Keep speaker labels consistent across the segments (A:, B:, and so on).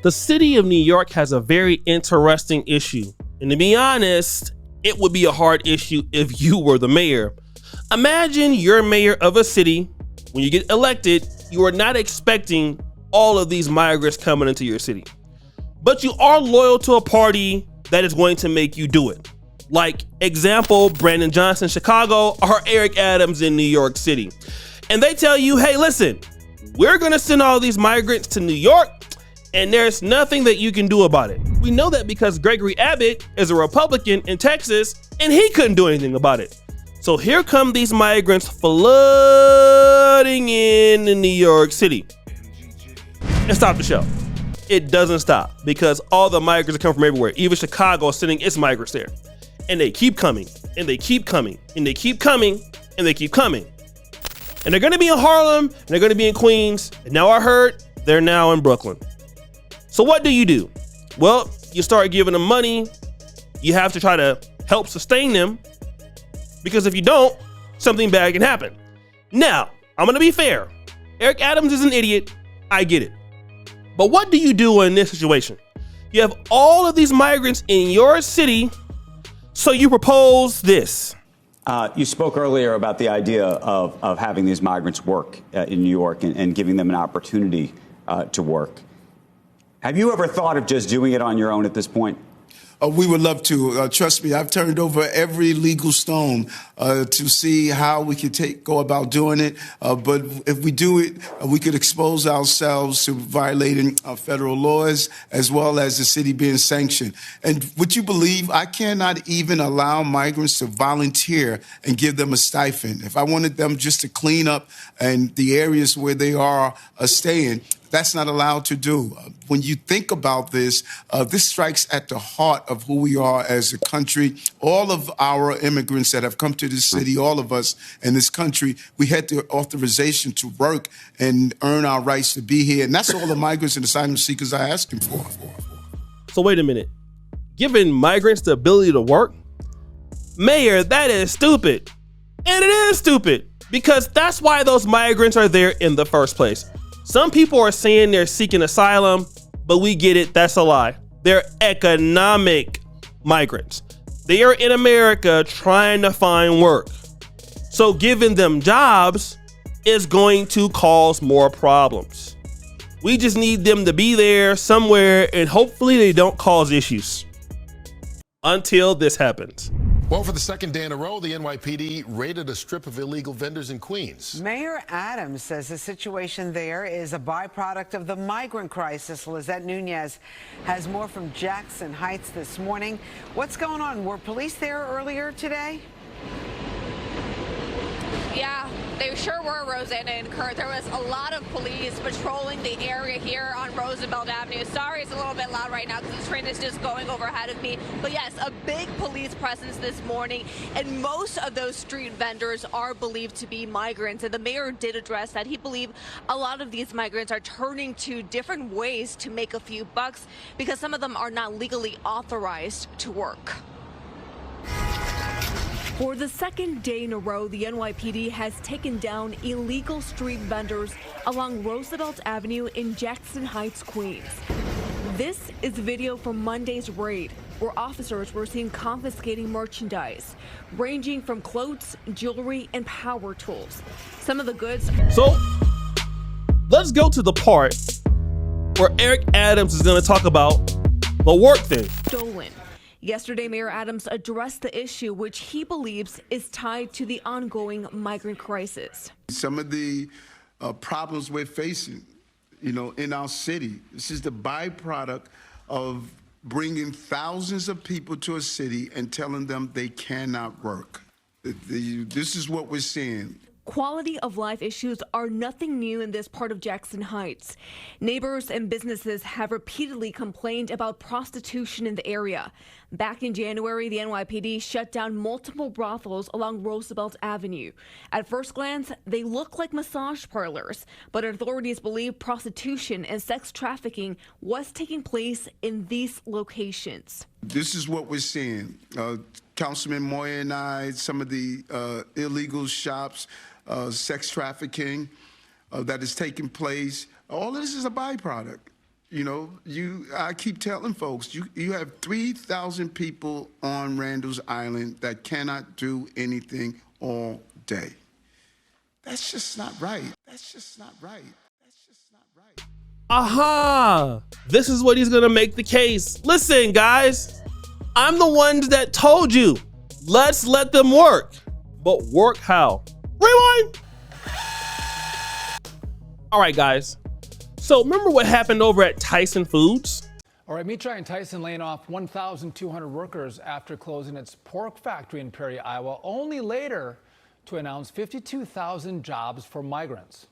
A: The city of New York has a very interesting issue. And to be honest, it would be a hard issue if you were the mayor. Imagine you're mayor of a city. When you get elected, you are not expecting all of these migrants coming into your city. But you are loyal to a party that is going to make you do it. Like, example, Brandon Johnson, Chicago, or Eric Adams in New York City. And they tell you, hey, listen, we're gonna send all these migrants to New York, and there's nothing that you can do about it. We know that because Gregory Abbott is a Republican in Texas, and he couldn't do anything about it. So here come these migrants flooding in New York City. And stop the show. It doesn't stop because all the migrants are coming from everywhere. Even Chicago is sending its migrants there. And they keep coming, and they keep coming, and they keep coming, and they keep coming. And they're gonna be in Harlem, and they're gonna be in Queens, and now I heard they're now in Brooklyn. So what do? Well, you start giving them money. You have to try to help sustain them, because if you don't, something bad can happen. Now, I'm gonna be fair. Eric Adams is an idiot, I get it. But what do you do in this situation? You have all of these migrants in your city, so you propose this.
B: You spoke earlier about the idea of having these migrants work in New York and giving them an opportunity to work. Have you ever thought of just doing it on your own at this point?
C: We would love to. Trust me, I've turned over every legal stone to see how we can go about doing it. But if we do it, we could expose ourselves to violating federal laws as well as the city being sanctioned. And would you believe I cannot even allow migrants to volunteer and give them a stipend? If I wanted them just to clean up and the areas where they are staying, that's not allowed to do. When you think about this, this strikes at the heart of who we are as a country. All of our immigrants that have come to this city, all of us in this country, we had the authorization to work and earn our rights to be here. And that's all the migrants and asylum seekers are asking for.
A: So wait a minute. Giving migrants the ability to work? Mayor, that is stupid. And it is stupid because that's why those migrants are there in the first place. Some people are saying they're seeking asylum, but we get it, that's a lie. They're economic migrants. They are in America trying to find work. So giving them jobs is going to cause more problems. We just need them to be there somewhere and hopefully they don't cause issues until this happens.
D: Well, for the second day in a row, the NYPD raided a strip of illegal vendors in Queens.
E: Mayor Adams says the situation there is a byproduct of the migrant crisis. Lizette Nunez has more from Jackson Heights this morning. What's going on? Were police there earlier today?
F: Yeah, they sure were, Rosanna and Kurt. There was a lot of police patrolling the area here on Roosevelt Avenue. Sorry it's a little bit loud right now because the train is just going overhead of me. But yes, a big police presence this morning. And most of those street vendors are believed to be migrants. And the mayor did address that. He believed a lot of these migrants are turning to different ways to make a few bucks because some of them are not legally authorized to work.
G: For the second day in a row, the NYPD has taken down illegal street vendors along Roosevelt Avenue in Jackson Heights, Queens. This is video from Monday's raid, where officers were seen confiscating merchandise, ranging from clothes, jewelry, and power tools. Some of the goods.
A: So let's go to the part where Eric Adams is going to talk about the work thing.
G: Stolen. Yesterday, Mayor Adams addressed the issue, which he believes is tied to the ongoing migrant crisis.
C: Some of the problems we're facing, in our city, this is the byproduct of bringing thousands of people to a city and telling them they cannot work. This is what we're seeing.
G: Quality of life issues are nothing new in this part of Jackson Heights. Neighbors and businesses have repeatedly complained about prostitution in the area. Back in January, the NYPD shut down multiple brothels along Roosevelt Avenue. At first glance, they look like massage parlors, but authorities believe prostitution and sex trafficking was taking place in these locations.
C: This is what we're seeing. Councilman Moyer and I, some of the illegal shops, sex trafficking that is taking place. All of this is a byproduct. You know, I keep telling folks, you have 3,000 people on Randall's Island that cannot do anything all day. That's just not right. That's just not right. That's just not right.
A: Aha! This is what he's gonna make the case. Listen, guys, I'm the ones that told you, let's let them work. But work how? Rewind! All right, guys. So remember what happened over at Tyson Foods?
H: All right, meat giant Tyson laying off 1,200 workers after closing its pork factory in Perry, Iowa, only later to announce 52,000 jobs for migrants.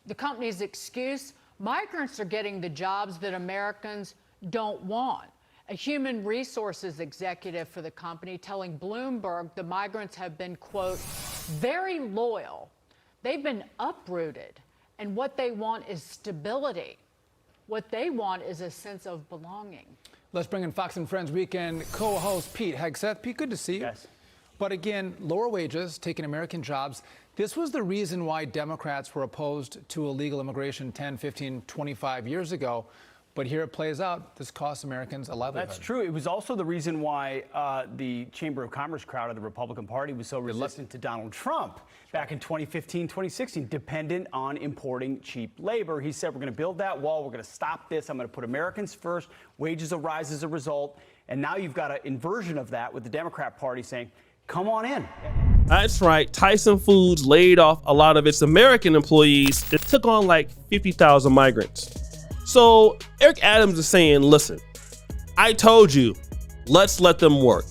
I: The company's excuse, migrants are getting the jobs that Americans don't want. A human resources executive for the company telling Bloomberg the migrants have been, quote, very loyal. They've been uprooted, and what they want is stability. What they want is a sense of belonging.
H: Let's bring in Fox and Friends Weekend co-host Pete Hegseth. Pete, good to see you.
J: Yes.
H: But again, lower wages, taking American jobs. This was the reason why Democrats were opposed to illegal immigration 10, 15, 25 years ago. But here it plays out. This costs Americans a livelihood.
J: That's true. It was also the reason why the Chamber of Commerce crowd of the Republican Party was so resistant to Donald Trump back in 2015, 2016, dependent on importing cheap labor. He said, we're going to build that wall. We're going to stop this. I'm going to put Americans first. Wages will rise as a result. And now you've got an inversion of that with the Democrat Party saying, come on in.
A: That's right. Tyson Foods laid off a lot of its American employees. It took on like 50,000 migrants. So Eric Adams is saying, listen, I told you, let's let them work.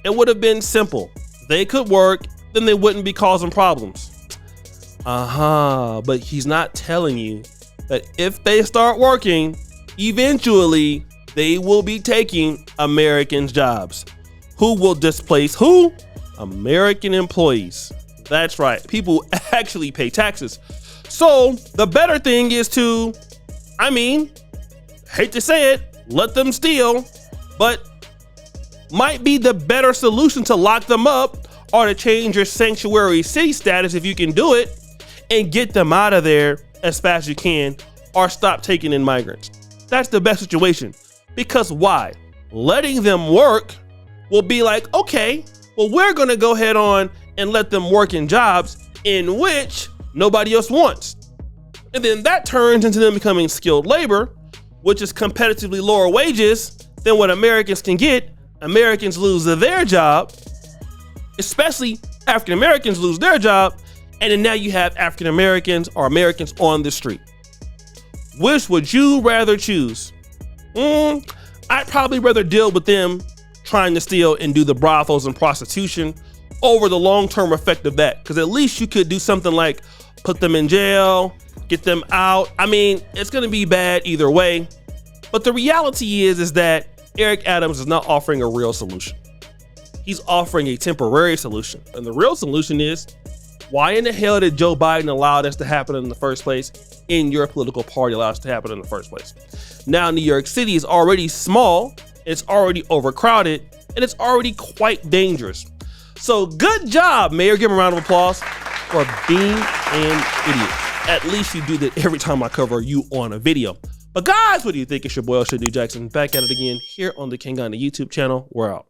A: It would have been simple. They could work, then they wouldn't be causing problems. But he's not telling you that if they start working, eventually they will be taking Americans' jobs. Who will displace who? American employees. That's right. People actually pay taxes. So the better thing is to, hate to say it, let them steal, but might be the better solution to lock them up or to change your sanctuary city status if you can do it and get them out of there as fast as you can or stop taking in migrants. That's the best situation. Because why? Letting them work will be like, okay, well, we're going to go ahead on and let them work in jobs in which nobody else wants. And then that turns into them becoming skilled labor, which is competitively lower wages than what Americans can get. Americans lose their job, especially African Americans lose their job. And then now you have African Americans or Americans on the street. Which would you rather choose? I'd probably rather deal with them trying to steal and do the brothels and prostitution over the long-term effect of that. Because at least you could do something like put them in jail, get them out. It's going to be bad either way. But the reality is that Eric Adams is not offering a real solution. He's offering a temporary solution. And the real solution is, why in the hell did Joe Biden allow this to happen in the first place? In your political party allowed this to happen in the first place. Now, New York City is already small, it's already overcrowded, and it's already quite dangerous. So good job, Mayor. Give him a round of applause for being an idiot. At least you do that every time I cover you on a video. But guys, what do you think? It's your boy, Shadu Jackson, back at it again here on the King on the YouTube channel. We're out.